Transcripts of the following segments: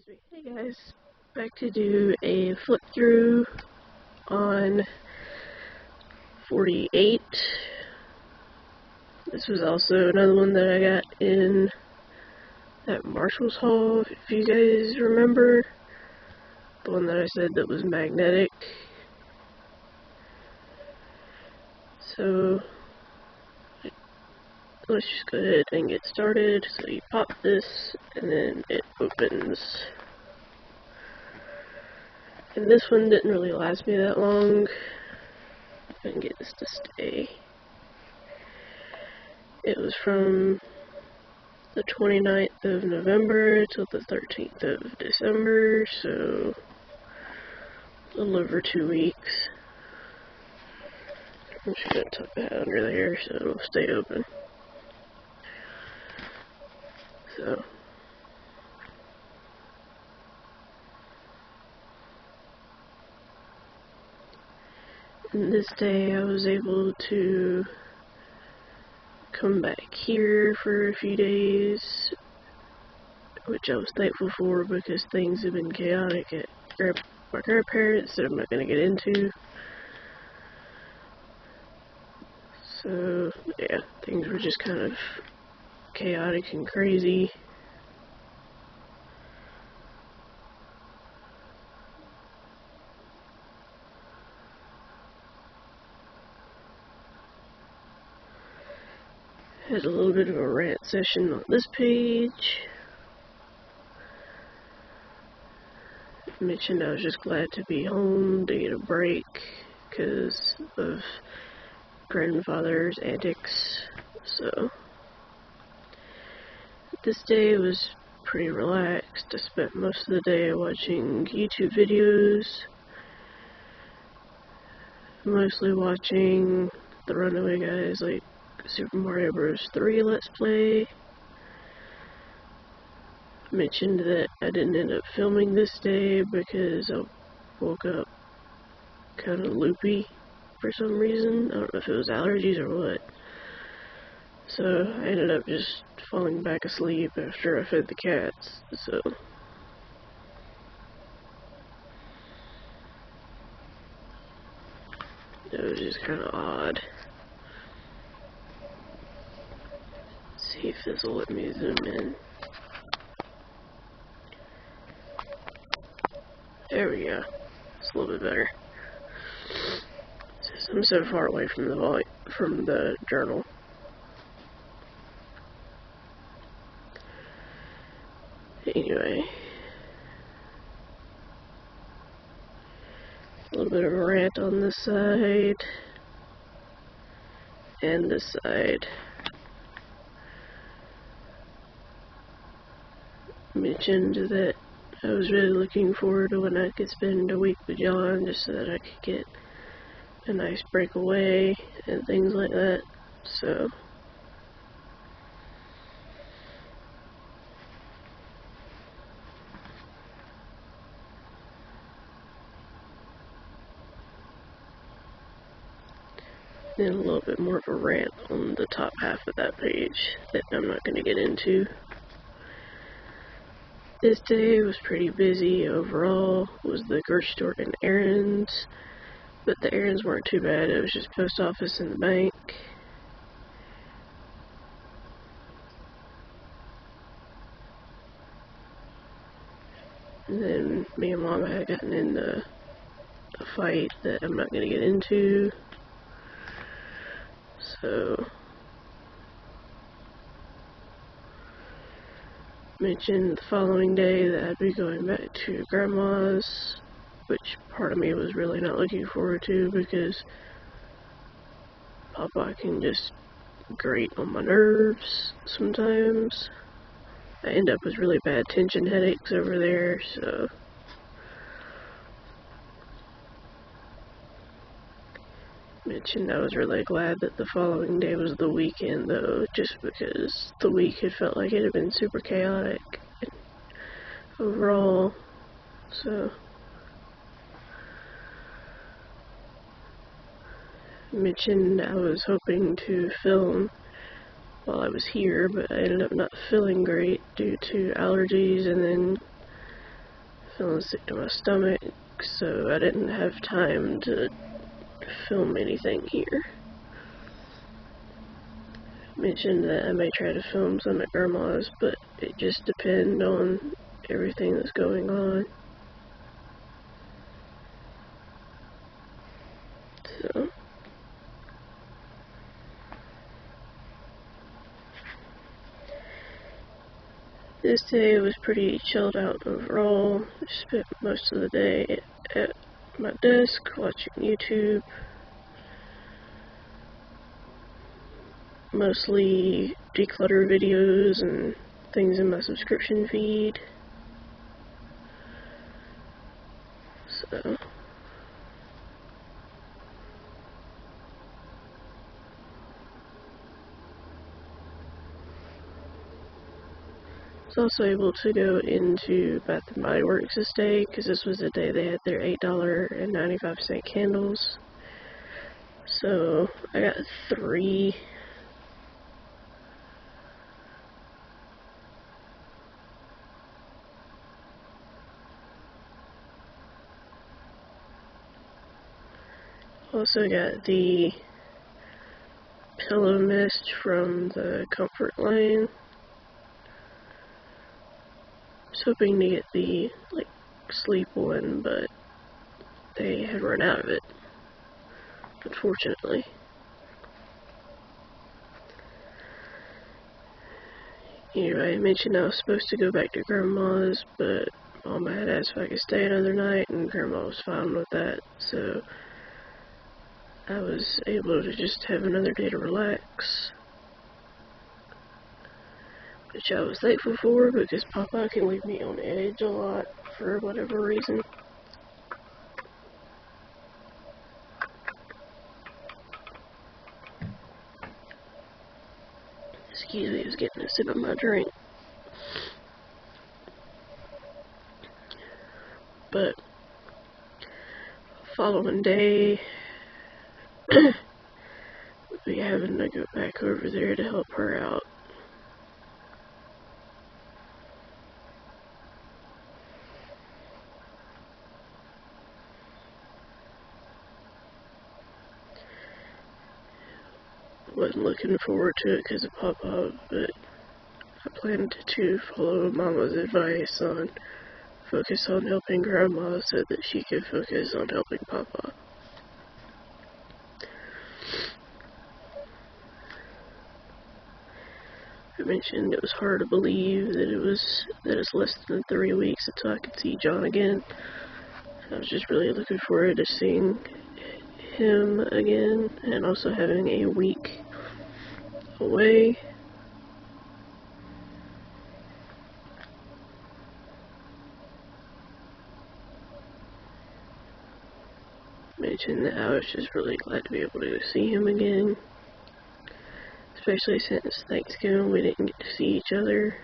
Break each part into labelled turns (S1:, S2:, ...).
S1: Excuse me. Hey guys, back to do a flip through on 48. This was also another one that I got in that Marshall's haul, if you guys remember. The one that I said that was magnetic. So, let's just go ahead and get started. So you pop this, and then it opens. And this one didn't really last me that long. I can get this to stay. It was from the 29th of November till the 13th of December, so a little over 2 weeks. I'm just going to tuck that under there so it'll stay open. So, and this day I was able to come back here for a few days, which I was thankful for because things have been chaotic at my grandparents that I'm not going to get into. So, yeah, things were just kind of chaotic and crazy. Had a little bit of a rant session on this page. Mentioned I was just glad to be home to get a break because of grandfather's antics. So this day was pretty relaxed. I spent most of the day watching YouTube videos, mostly watching the Runaway Guys, like Super Mario Bros. 3 Let's Play. Mentioned that I didn't end up filming this day because I woke up kind of loopy for some reason. I don't know if it was allergies or what. So I ended up just falling back asleep after I fed the cats. So it was just kind of odd. Let's see if this will let me zoom in. There we go. It's a little bit better. Since I'm so far away from the journal. Anyway, a little bit of a rant on this side and this side. Mentioned that I was really looking forward to when I could spend a week with John just so that I could get a nice break away and things like that. So then a little bit more of a rant on the top half of that page that I'm not going to get into. This day was pretty busy overall. Was the grocery store and errands, but the errands weren't too bad. It was just post office and the bank. And then me and Mama had gotten into a fight that I'm not going to get into. So, mentioned the following day that I'd be going back to Grandma's, which part of me was really not looking forward to because Papa can just grate on my nerves sometimes. I end up with really bad tension headaches over there, so mentioned I was really glad that the following day was the weekend though, just because the week had felt like it had been super chaotic overall. So mentioned I was hoping to film while I was here, but I ended up not feeling great due to allergies and then feeling sick to my stomach, so I didn't have time to film anything here. I mentioned that I may try to film some at Grandma's, but it just depends on everything that's going on. So this day was pretty chilled out overall. I spent most of the day at my desk watching YouTube. Mostly declutter videos and things in my subscription feed. So I was also able to go into Bath & Body Works this day because this was the day they had their $8.95 candles. So I got 3. Also got the pillow mist from the Comfort line. I was hoping to get the sleep one, but they had run out of it, unfortunately. Anyway, I mentioned I was supposed to go back to Grandma's, but Mama had asked if I could stay another night, and Grandma was fine with that, so I was able to just have another day to relax, which I was thankful for because Papa can leave me on edge a lot for whatever reason. Excuse me, I was getting a sip of my drink. But following day, we'll be having to go back over there to help her out. Wasn't looking forward to it because of Papa, but I planned to follow Mama's advice on focus on helping Grandma so that she could focus on helping Papa. I mentioned it was hard to believe that it's less than 3 weeks until I could see John again. I was just really looking forward to seeing him again and also having a week away. Mentioned that I was just really glad to be able to see him again, especially since Thanksgiving we didn't get to see each other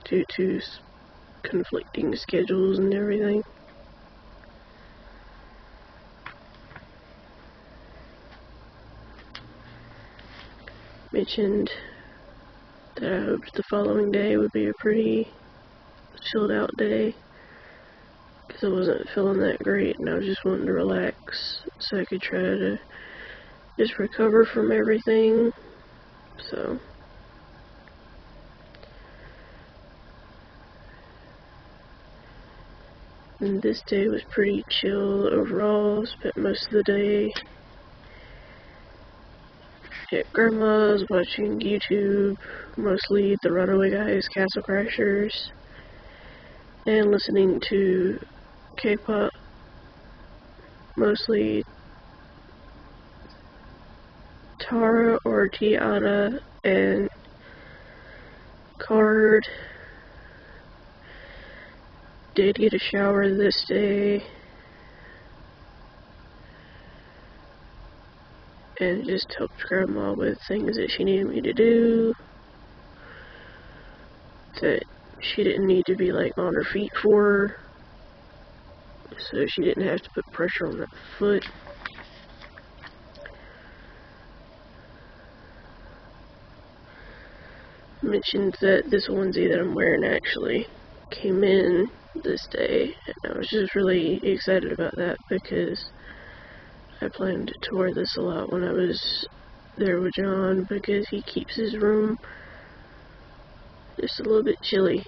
S1: due to conflicting schedules and everything. Mentioned that I hoped the following day would be a pretty chilled out day because I wasn't feeling that great and I was just wanting to relax so I could try to just recover from everything. So and this day was pretty chill overall. Spent most of the day at Grandma's watching YouTube, mostly the Runaway Guys, Castle Crashers, and listening to K-pop, mostly Tara or Tiana and Card. Did get a shower this day and just helped Grandma with things that she needed me to do that she didn't need to be on her feet for, so she didn't have to put pressure on that foot. Mentioned that this onesie that I'm wearing actually came in this day, and I was just really excited about that because I planned to wear this a lot when I was there with John, because he keeps his room just a little bit chilly.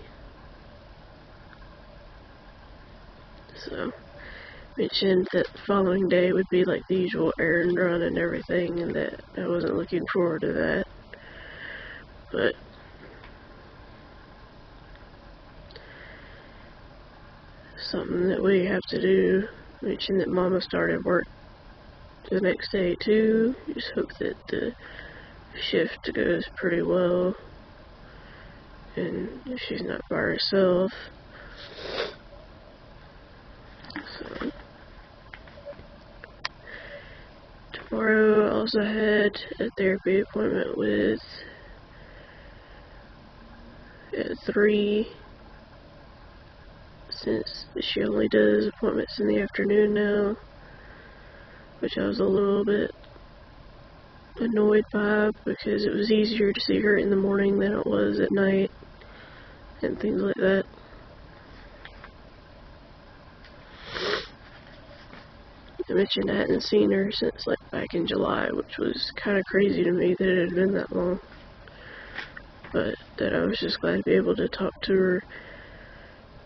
S1: So, mentioned that the following day would be like the usual errand run and everything, and that I wasn't looking forward to that. But something that we have to do. Mentioned that Mama started work the next day too. Just hope that the shift goes pretty well and she's not by herself. So tomorrow I also had a therapy appointment with at 3, since she only does appointments in the afternoon now, which I was a little bit annoyed by because it was easier to see her in the morning than it was at night and things like that. I mentioned I hadn't seen her since like back in July, which was kind of crazy to me that it had been that long, but that I was just glad to be able to talk to her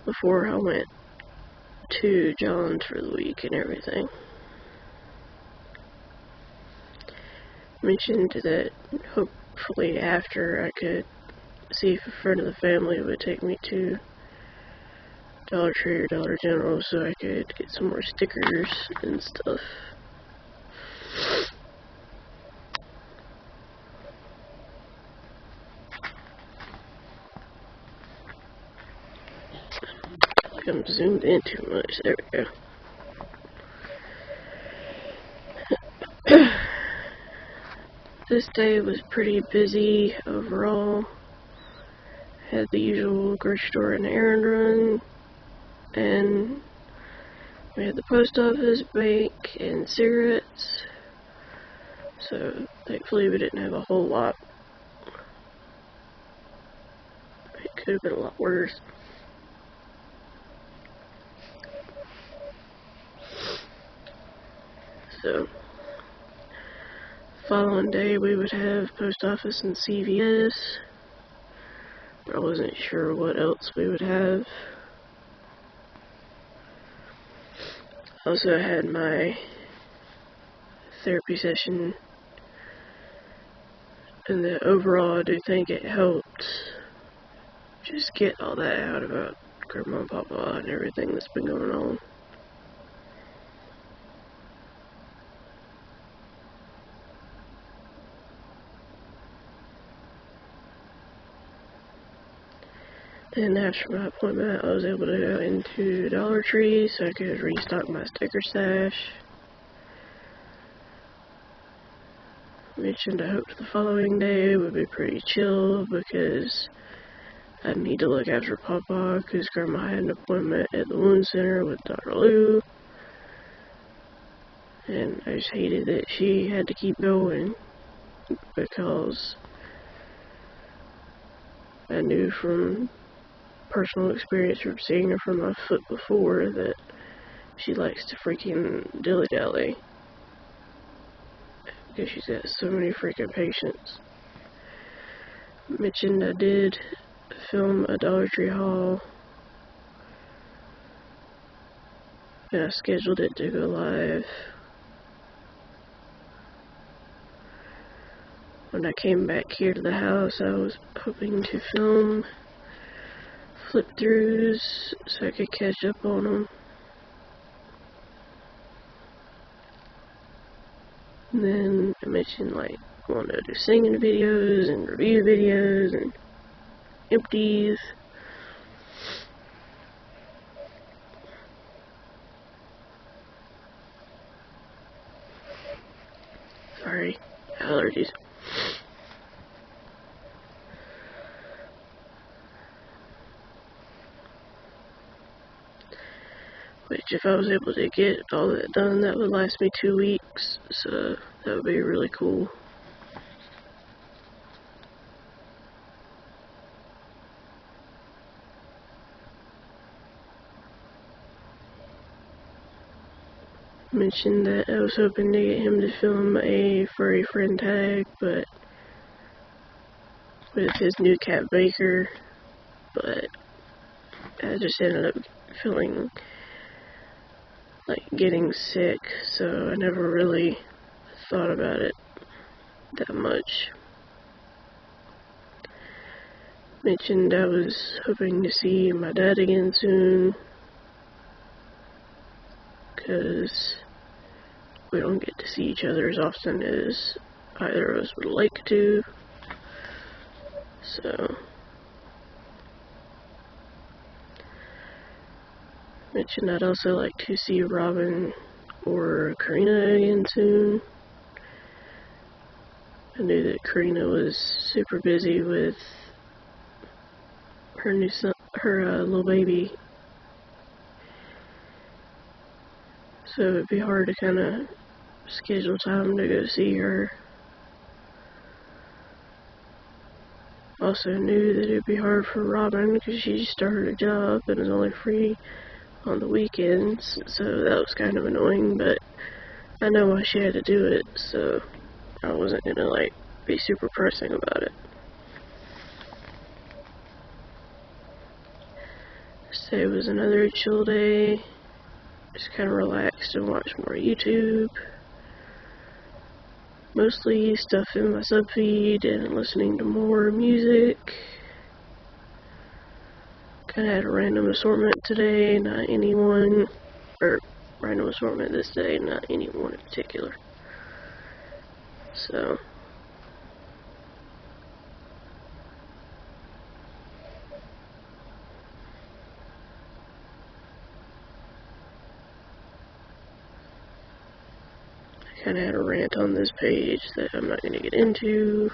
S1: before I went to John's for the week and everything. Mentioned that hopefully after I could see if a friend of the family would take me to Dollar Tree or Dollar General so I could get some more stickers and stuff. I'm zoomed in too much. There we go. This day was pretty busy overall. Had the usual grocery store and errand run, and we had the post office, bank, and cigarettes. So thankfully we didn't have a whole lot. It could have been a lot worse. So following day we would have post office and CVS, but I wasn't sure what else we would have. Also had my therapy session, and the overall I do think it helped just get all that out about Grandma and Papa and everything that's been going on. Then after my appointment, I was able to go into Dollar Tree so I could restock my sticker stash. Mentioned I hoped the following day would be pretty chill because I need to look after Papa because Grandma had an appointment at the wound center with Dr. Lou. And I just hated that she had to keep going because I knew from personal experience from seeing her from my foot before that she likes to freaking dilly-dally because she's got so many freaking patients. Mentioned I did film a Dollar Tree haul and I scheduled it to go live. When I came back here to the house, I was hoping to film flip-throughs so I could catch up on them. And then I mentioned like wanted to do singing videos and review videos and empties. Sorry, allergies. Which, if I was able to get all that done, that would last me 2 weeks, so that would be really cool. Mentioned that I was hoping to get him to film a furry friend tag, but with his new cat Baker, but I just ended up feeling like getting sick, so I never really thought about it that much. Mentioned I was hoping to see my dad again soon, because we don't get to see each other as often as either of us would like to. So, mentioned I'd also like to see Robin or Karina again soon. I knew that Karina was super busy with her new son, her little baby, so it'd be hard to kind of schedule time to go see her. Also knew that it'd be hard for Robin because she just started a job and is only free on the weekends, so that was kind of annoying, but I know why she had to do it, so I wasn't gonna like be super pressing about it. Today was another chill day, just kind of relaxed and watched more YouTube. Mostly stuff in my subfeed and listening to more music. Kind of had a random assortment today, not anyone, or random assortment this day, not anyone in particular. So, I kind of had a rant on this page that I'm not going to get into.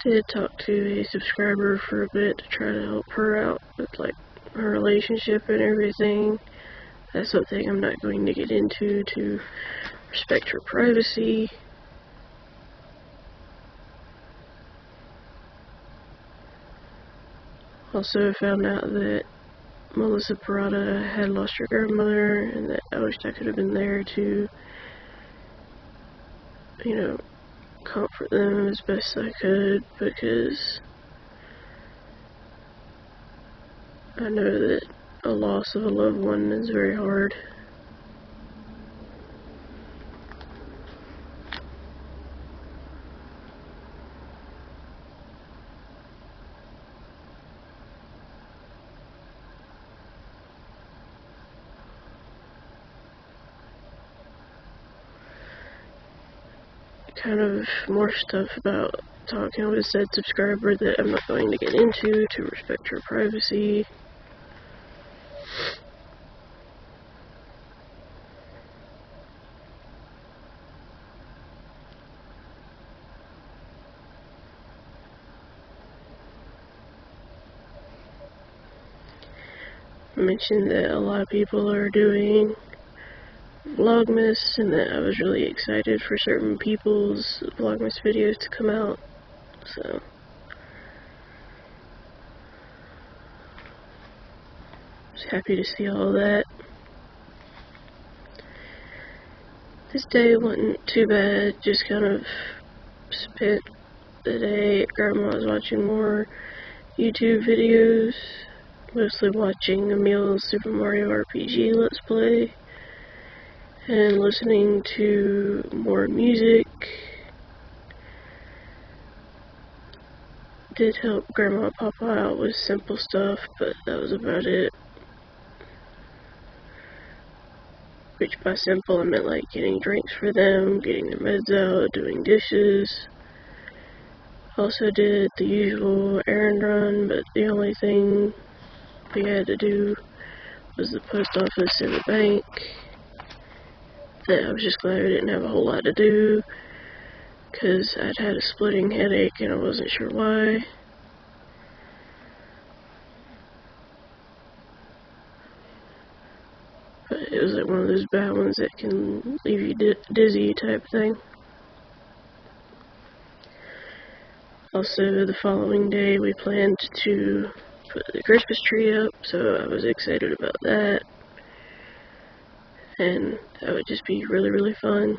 S1: Did talk to a subscriber for a bit to try to help her out with like her relationship and everything. That's something I'm not going to get into to respect her privacy. Also found out that Melissa Parada had lost her grandmother, and that I wished I could have been there to, you know, comfort them as best I could, because I know that a loss of a loved one is very hard. Kind of more stuff about talking with said subscriber that I'm not going to get into to respect her privacy. I mentioned that a lot of people are doing Vlogmas, and that I was really excited for certain people's Vlogmas videos to come out, so I was happy to see all that. This day wasn't too bad, just kind of spent the day at Grandma's watching more YouTube videos, mostly watching Emil's Super Mario RPG Let's Play, and listening to more music. Did help Grandma and Papa out with simple stuff, but that was about it. Which by simple I meant like getting drinks for them, getting their meds out, doing dishes. Also did the usual errand run, but the only thing we had to do was the post office and the bank. That I was just glad I didn't have a whole lot to do, because I'd had a splitting headache and I wasn't sure why. But it was like one of those bad ones that can leave you dizzy type thing. Also, the following day we planned to put the Christmas tree up, so I was excited about that. And that would just be really, really fun.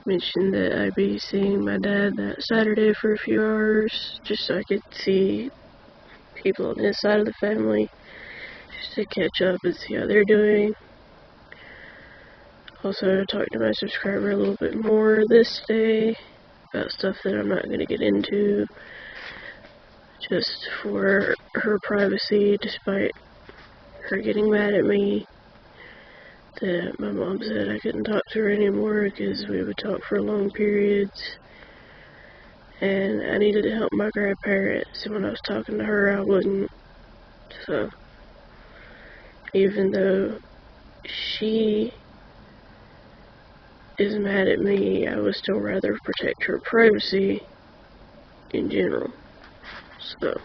S1: Mentioned that I'd be seeing my dad that Saturday for a few hours, just so I could see people on his side of the family, just to catch up and see how they're doing. Also, talk to my subscriber a little bit more this day about stuff that I'm not going to get into, just for her privacy, despite her getting mad at me that my mom said I couldn't talk to her anymore because we would talk for long periods, and I needed to help my grandparents, and when I was talking to her I wouldn't. So even though she is mad at me, I would still rather protect her privacy in general. So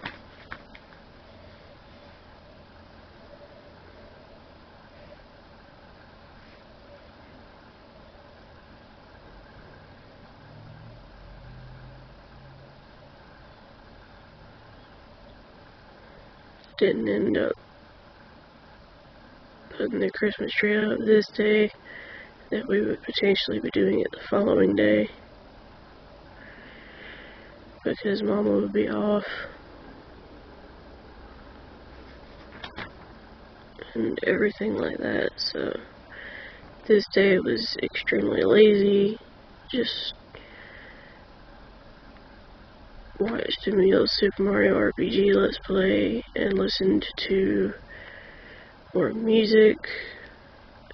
S1: didn't end up putting the Christmas tree up this day, that we would potentially be doing it the following day, because Mama would be off and everything like that. So this day was extremely lazy. Just watched Emil's Super Mario RPG Let's Play and listened to more music.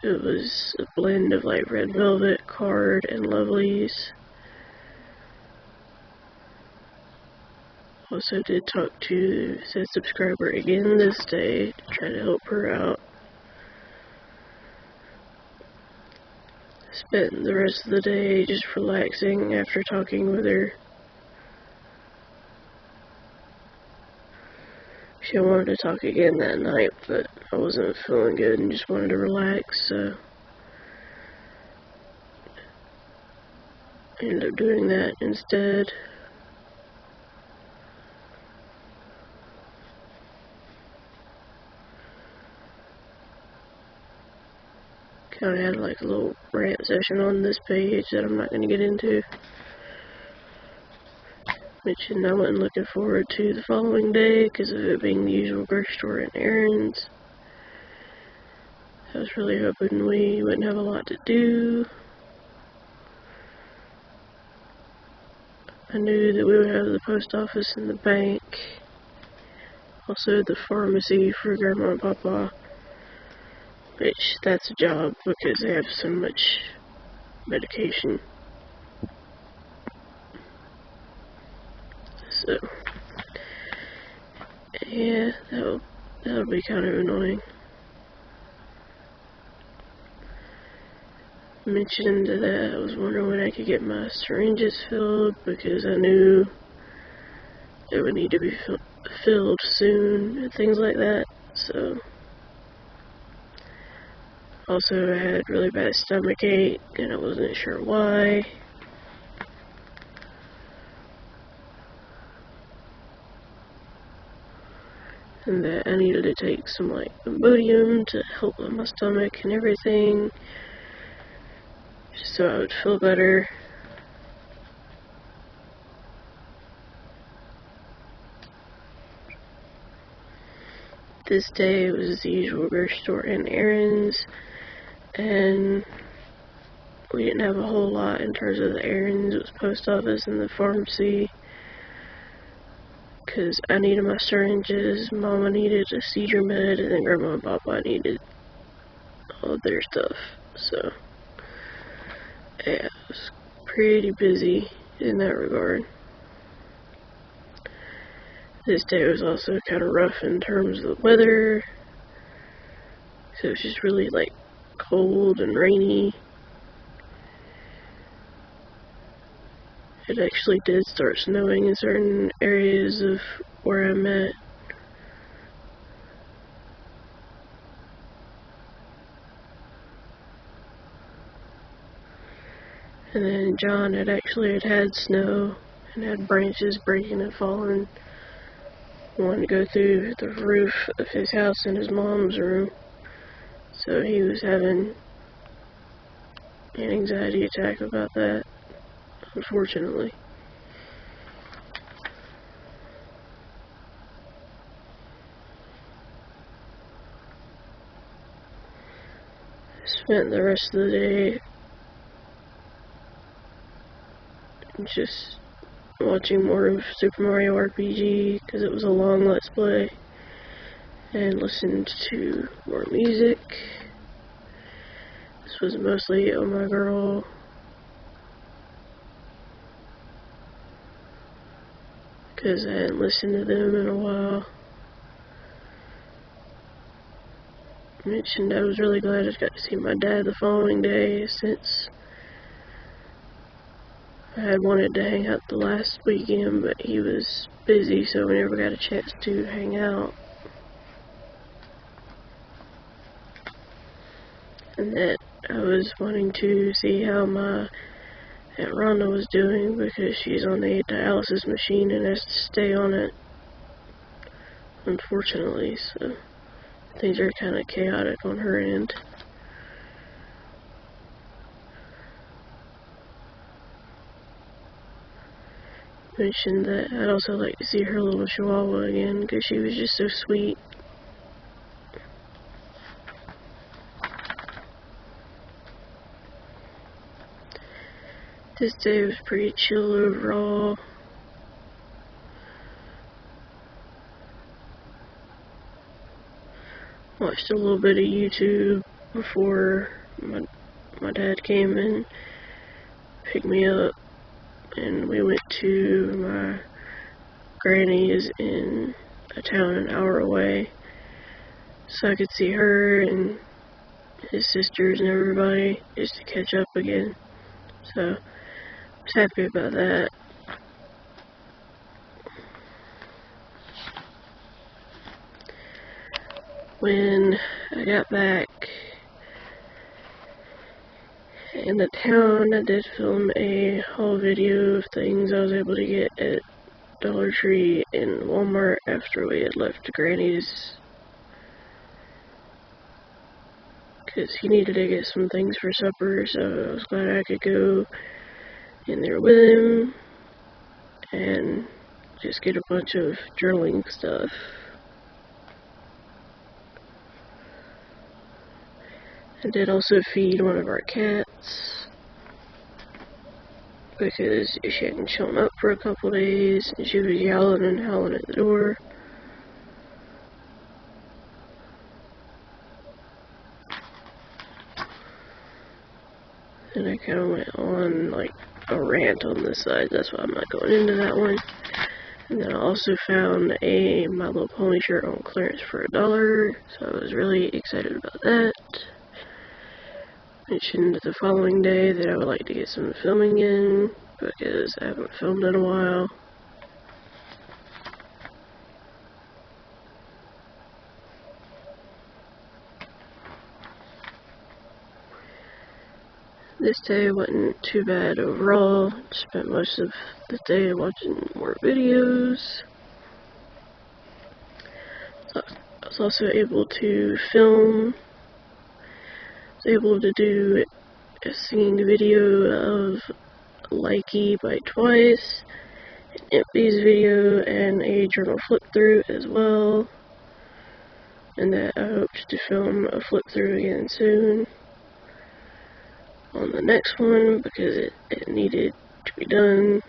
S1: It was a blend of like Red Velvet, Card, and Lovelies. Also did talk to said subscriber again this day to try to help her out. Spent the rest of the day just relaxing after talking with her. She wanted to talk again that night, but I wasn't feeling good and just wanted to relax, so I ended up doing that instead. Kind of had like a little rant session on this page that I'm not going to get into. Mentioned I wasn't looking forward to the following day because of it being the usual grocery store and errands. I was really hoping we wouldn't have a lot to do. I knew that we would have the post office and the bank. Also the pharmacy for Grandma and Papa. Which, that's a job because they have so much medication. So, yeah, that'll be kind of annoying. Mentioned that I was wondering when I could get my syringes filled because I knew they would need to be filled soon and things like that. So, also I had really bad stomach ache and I wasn't sure why. And that I needed to take some like Imodium to help with my stomach and everything, just so I would feel better. This day was the usual grocery store and errands, and we didn't have a whole lot in terms of the errands. It was post office and the pharmacy, because I needed my syringes, Mama needed a seizure med, and then Grandma and Papa needed all their stuff. So, yeah, it was pretty busy in that regard. This day was also kind of rough in terms of the weather, so it was just really like cold and rainy. It actually did start snowing in certain areas of where I'm at, And then John had had snow and had branches breaking and falling. Wanted to go through the roof of his house in his mom's room. So he was having an anxiety attack about that, unfortunately. I spent the rest of the day just watching more of Super Mario RPG because it was a long Let's Play, and listened to more music. This was mostly Oh My Girl, because I hadn't listened to them in a while. I mentioned I was really glad I got to see my dad the following day, since I had wanted to hang out the last weekend, but he was busy, so we never got a chance to hang out. And that I was wanting to see how my Aunt Rhonda was doing, because she's on a dialysis machine and has to stay on it, unfortunately, so things are kind of chaotic on her end. Mentioned that I'd also like to see her little chihuahua again, because she was just so sweet. This day was pretty chill overall. Watched a little bit of YouTube before my dad came and picked me up, and we went to my granny's in a town an hour away, so I could see her and his sisters and everybody, just to catch up again. So I was happy about that. When I got back in the town, I did film a haul video of things I was able to get at Dollar Tree and Walmart after we had left Granny's, because he needed to get some things for supper, so I was glad I could go in there with him and just get a bunch of journaling stuff. I did also feed one of our cats, because she hadn't shown up for a couple days and she was yelling and howling at the door. And I kind of went on like a rant on this side, that's why I'm not going into that one. And then I also found a My Little Pony shirt on clearance for $1, so I was really excited about that. Mentioned the following day that I would like to get some filming in, because I haven't filmed in a while. This day wasn't too bad overall. Spent most of the day watching more videos. I was also able to film. I was able to do a singing video of Likey by Twice, an Empty's video, and a journal flip through as well. And that I hope to film a flip through again soon on the next one, because it needed to be done.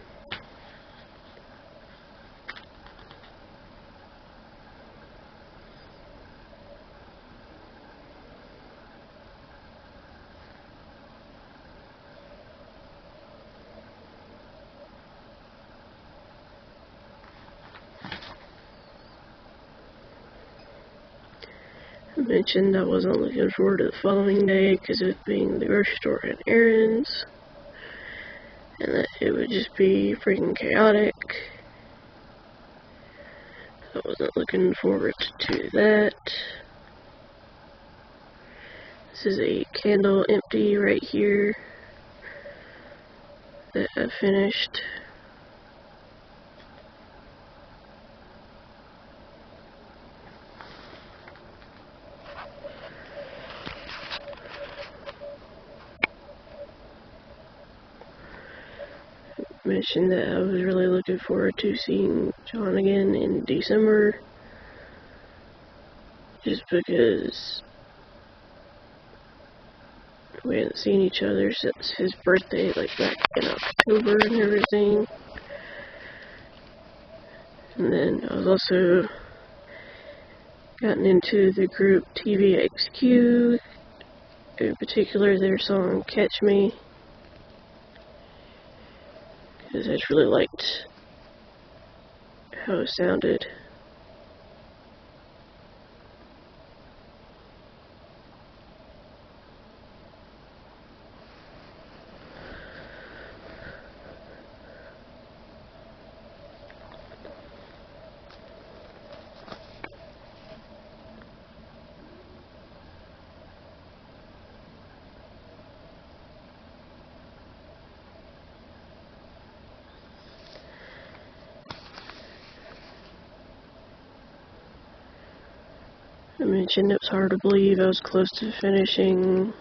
S1: I mentioned I wasn't looking forward to the following day because of being the grocery store and errands, and that it would just be freaking chaotic. I wasn't looking forward to that. This is a candle empty right here. that I finished. Mentioned that I was really looking forward to seeing John again in December, just because we hadn't seen each other since his birthday, like back in October and everything. And then I was also gotten into the group TVXQ, in particular their song Catch Me, because I just really liked how it sounded. I mentioned it was hard to believe I was close to finishing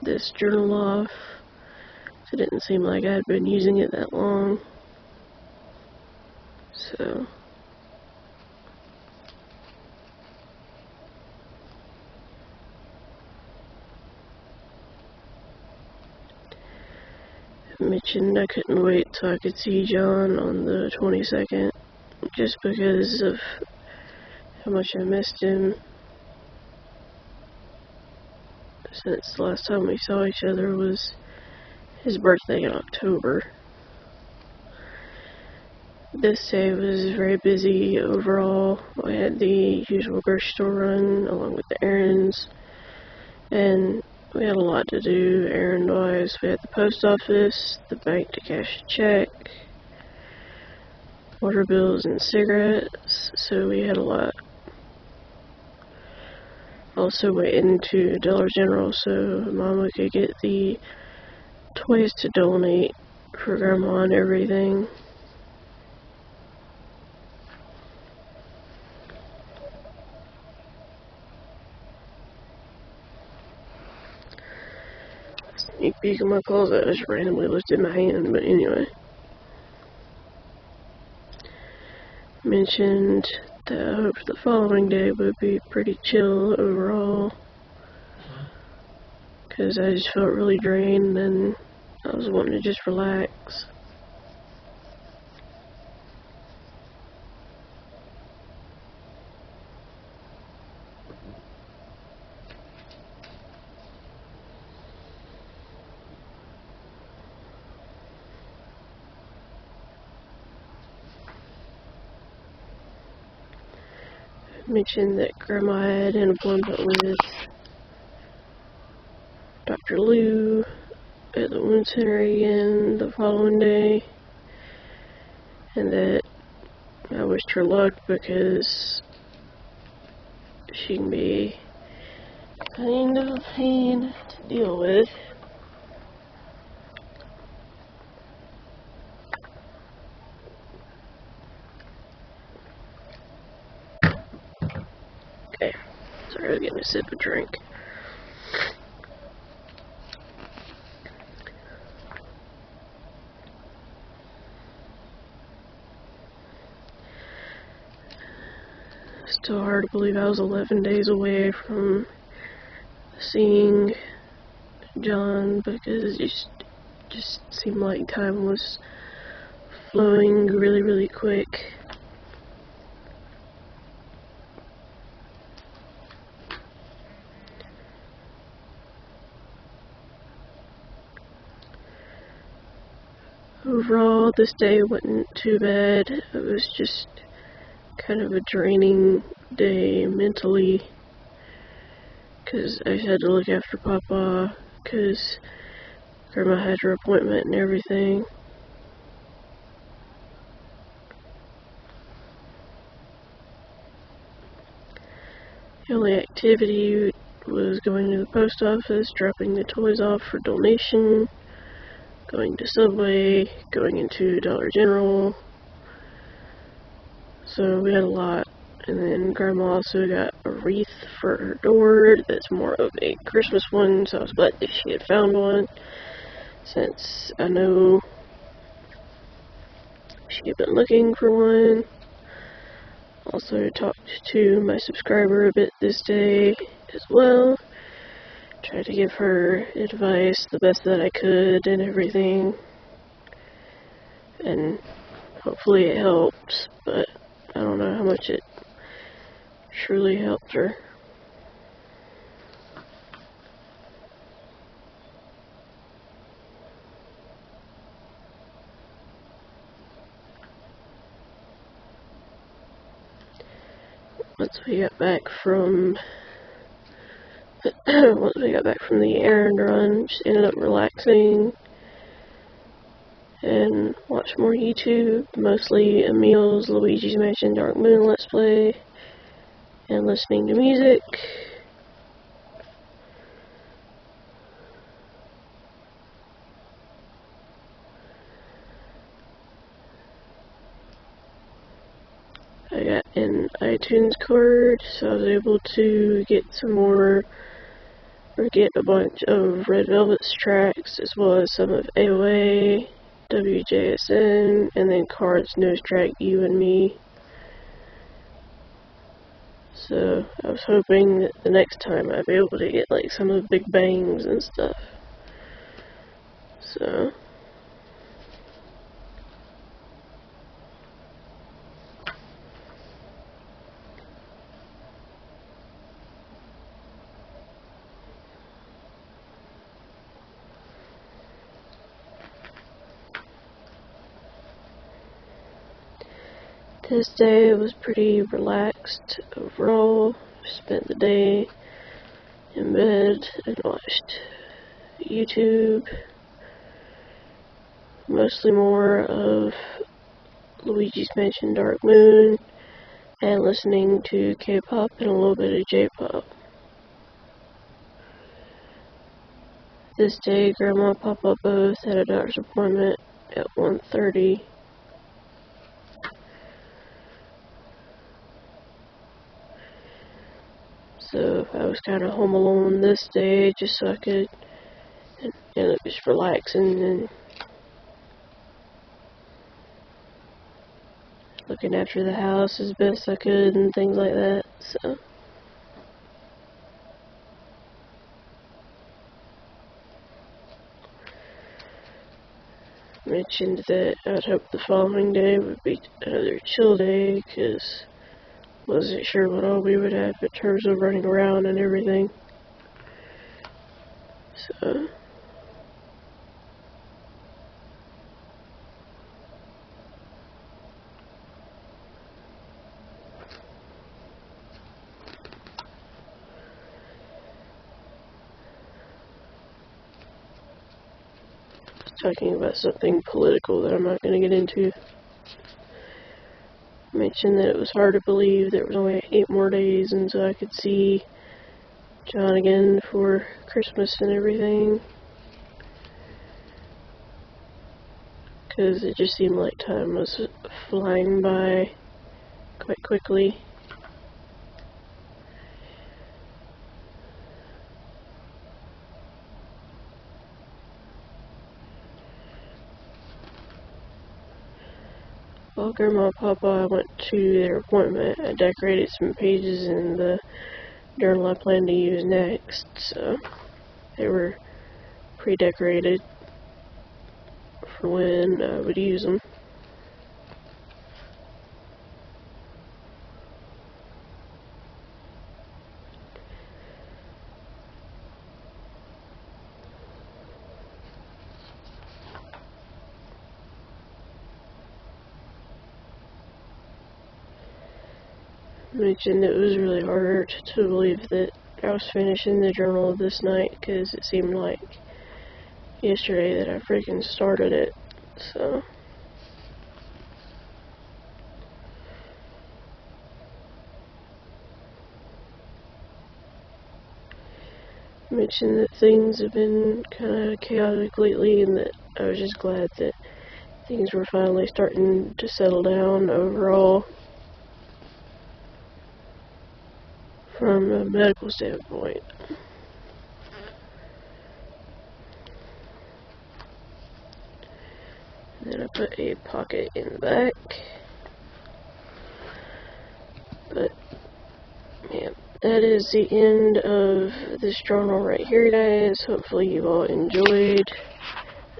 S1: this journal off. It didn't seem like I'd been using it that long. So I mentioned I couldn't wait till I could see John on the 22nd, just because of how much I missed him. Since the last time we saw each other was his birthday in October. This day was very busy overall. I had the usual grocery store run along with the errands, and we had a lot to do errand-wise. We had the post office, the bank to cash a check, water bills and cigarettes, so we had a lot. Also went into Dollar General so Mama could get the toys to donate for Grandma and everything. Sneak peek in my closet, I just randomly lifted my hand, but anyway. Mentioned that I hoped the following day would be pretty chill overall, because I just felt really drained and I was wanting to just relax. Mentioned that Grandma had an appointment with Dr. Lou at the wound center again the following day, and that I wished her luck because she can be kind of a pain to deal with. Okay, sorry, I was getting a sip of drink. Still hard to believe I was 11 days away from seeing John, because it just seemed like time was flowing really, really quick. Overall, this day wasn't too bad. It was just kind of a draining day mentally, because I had to look after Papa, because Grandma had her appointment and everything. The only activity was going to the post office, dropping the toys off for donation, going to Subway, going into Dollar General. So we had a lot. And then Grandma also got a wreath for her door that's more of a Christmas one, so I was glad that she had found one, since I know she had been looking for one. Also talked to my subscriber a bit this day as well. Tried to give her advice the best that I could and everything. And hopefully it helped, but I don't know how much it truly helped her. Once we got back from the errand run, just ended up relaxing and watched more YouTube, mostly Emil's Luigi's Mansion Dark Moon Let's Play, and listening to music. I got an iTunes card, so I was able to get a bunch of Red Velvet's tracks, as well as some of AOA, WJSN, and then Card's newest track, You and Me. So I was hoping that the next time I'd be able to get like some of Big Bang's and stuff. So this day was pretty relaxed overall. Spent the day in bed and watched YouTube. Mostly more of Luigi's Mansion Dark Moon and listening to K-pop and a little bit of J-pop. This day, Grandma and Papa both had a doctor's appointment at 1:30. So I was kind of home alone this day, just so I could end up just relaxing and looking after the house as best I could and things like that. So mentioned that I'd hope the following day would be another chill day, because wasn't sure what all we would have in terms of running around and everything. So talking about something political that I'm not going to get into. Mentioned that it was hard to believe there was only 8 more days until I could see John again for Christmas and everything, because it just seemed like time was flying by quite quickly. While Grandma and Papa went to their appointment, I decorated some pages in the journal I plan to use next, so they were pre-decorated for when I would use them. Mentioned it was really hard to believe that I was finishing the journal this night, because it seemed like yesterday that I freaking started it. So mentioned that things have been kind of chaotic lately, and that I was just glad that things were finally starting to settle down overall from a medical standpoint. And then I put a pocket in the back. But, yeah, that is the end of this journal right here, guys. Hopefully you all enjoyed.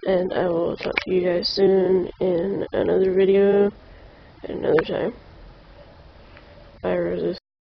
S1: And I will talk to you guys soon in another video at another time. Bye, Roses.